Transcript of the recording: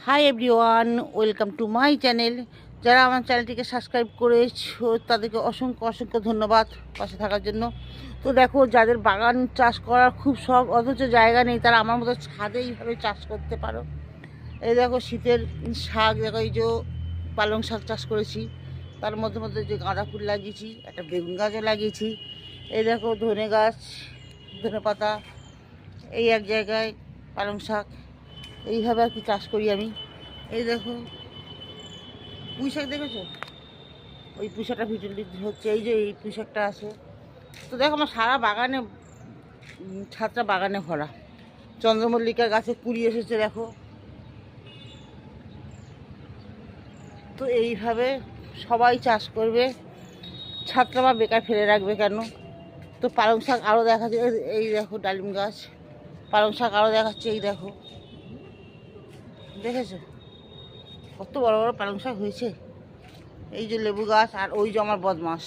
Hi everyone, welcome to my channel. যারা আমার চ্যানেলটিকে সাবস্ক্রাইব করেছো তাদেরকে অসংখ্য অসংখ্য ধন্যবাদ পাশে থাকার জন্য। তো দেখো, যাদের বাগান চাষ করার খুব শখ অথচ জায়গা নেই, তারা আমার মতো ছাদে এইভাবে চাষ করতে পারো। এই দেখো শীতের শাক, দেখো এই যে পালং শাক চাষ করেছি, তার মধ্যে মধ্যে যে গাঁদা ফুল লাগিয়েছি, একটা বেগুন গাছও লাগিয়েছি। এই দেখো ধনে গাছ, ধনে পাতা, এই এক জায়গায় পালং শাক, এইভাবে আর কি চাষ করি আমি। এই দেখো পুঁই শাক, দেখেছো? ওই পুঁই শাকটা ভিতর হচ্ছে, এই যে এই পুঁই শাকটা আছে। তো দেখো আমার সারা বাগানে, ছাদটা বাগানে ভরা। চন্দ্রমল্লিকার গাছে কুড়ি এসেছে দেখো। তো এইভাবে সবাই চাষ করবে, ছাদটা বা বেকার ফেলে রাখবে কেন? তো পালং শাক আরও দেখাচ্ছে, এই দেখো ডালিম গাছ, পালং শাক আরও দেখাচ্ছে, এই দেখো, দেখেছো কত বড় বড় পালং শাক হয়েছে। এই যে লেবু গাছ, আর ওই যে আমার বদমাস